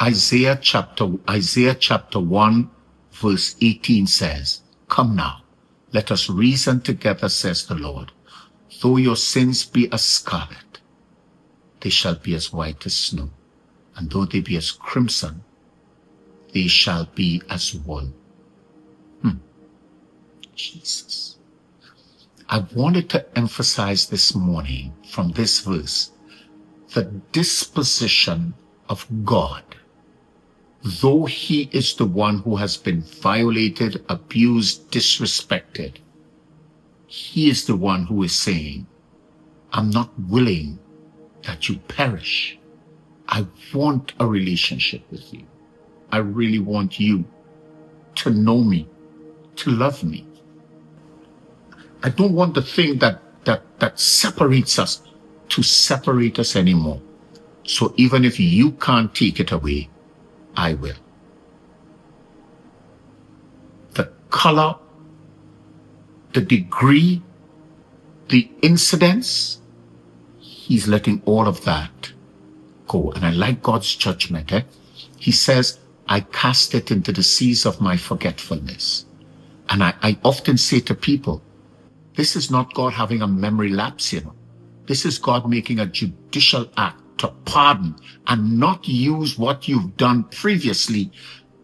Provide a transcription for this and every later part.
Isaiah chapter 1, verse 18 says, "Come now, let us reason together, says the Lord. Though your sins be as scarlet, they shall be as white as snow. And though they be as crimson, they shall be as wool." Jesus. I wanted to emphasize this morning from this verse the disposition of God. Though he is the one who has been violated, abused, disrespected, he is the one who is saying, "I'm not willing that you perish. I want a relationship with you. I really want you to know me, to love me. I don't want the thing that separates us to separate us anymore. So even if you can't take it away, I will." The color, the degree, the incidents, he's letting all of that go. And I like God's judgment. He says, "I cast it into the seas of my forgetfulness." And I often say to people, this is not God having a memory lapse, This is God making a judicial act to pardon and not use what you've done previously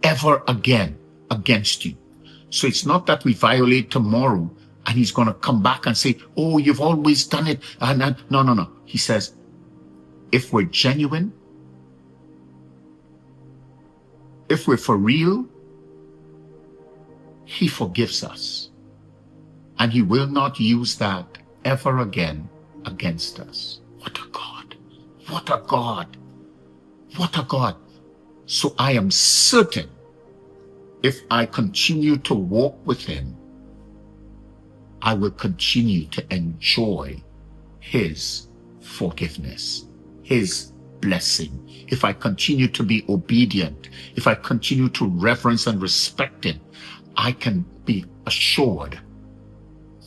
ever again against you. So it's not that we violate tomorrow and he's going to come back and say, "Oh, you've always done it." And no. He says, if we're genuine, if we're for real, he forgives us. And he will not use that ever again against us. What a God. What a God. What a God. So I am certain if I continue to walk with him, I will continue to enjoy his forgiveness, his blessing. If I continue to be obedient, if I continue to reverence and respect him, I can be assured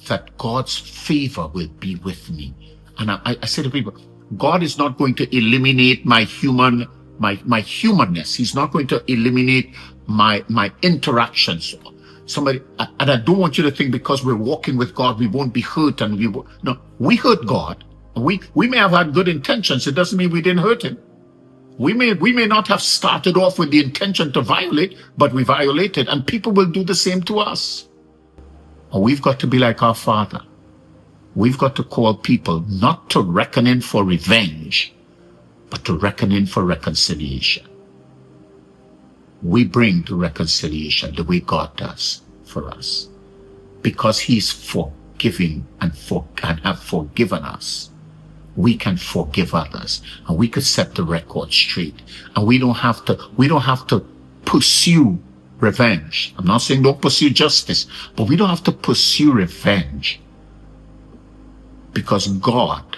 that God's favor will be with me. And I say to people, God is not going to eliminate my humanness. He's not going to eliminate my interactions. And I don't want you to think because we're walking with God, we won't be hurt. No, we hurt God. We may have had good intentions. It doesn't mean we didn't hurt him. We may not have started off with the intention to violate, but we violated, and people will do the same to us. And we've got to be like our Father. We've got to call people not to reckon in for revenge, but to reckon in for reconciliation. We bring the reconciliation the way God does for us, because he's forgiving and have forgiven us. We can forgive others, and we could set the record straight. And we don't have to pursue revenge. I'm not saying don't pursue justice, but we don't have to pursue revenge, because God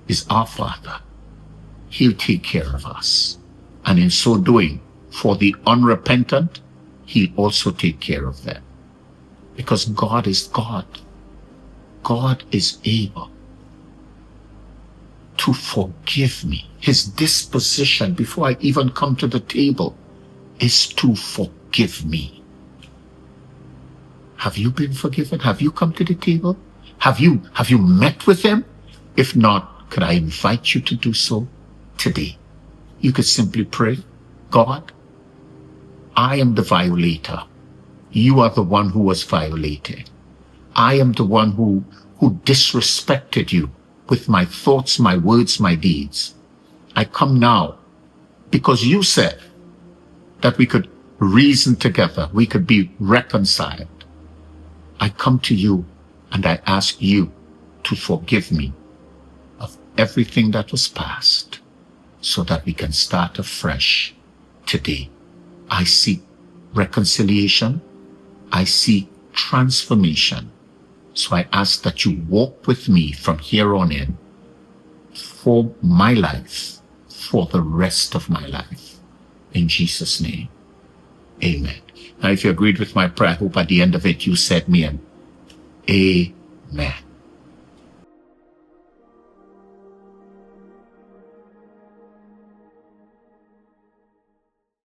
is our Father. He'll take care of us. And in so doing, for the unrepentant, he'll also take care of them. Because God is God. God is able to forgive me. His disposition before I even come to the table is to forgive me. Have you been forgiven? Have you come to the table? Have you met with him? If not, could I invite you to do so today? You could simply pray, God, I am the violator. You are the one who was violated. I am the one who disrespected you with my thoughts, my words, my deeds. I come now because you said that we could reason together, we could be reconciled. I come to you and I ask you to forgive me of everything that was past so that we can start afresh today. I seek reconciliation. I seek transformation. So I ask that you walk with me from here on in for my life, for the rest of my life. In Jesus' name, amen. Now, if you agreed with my prayer, I hope at the end of it you said me an amen.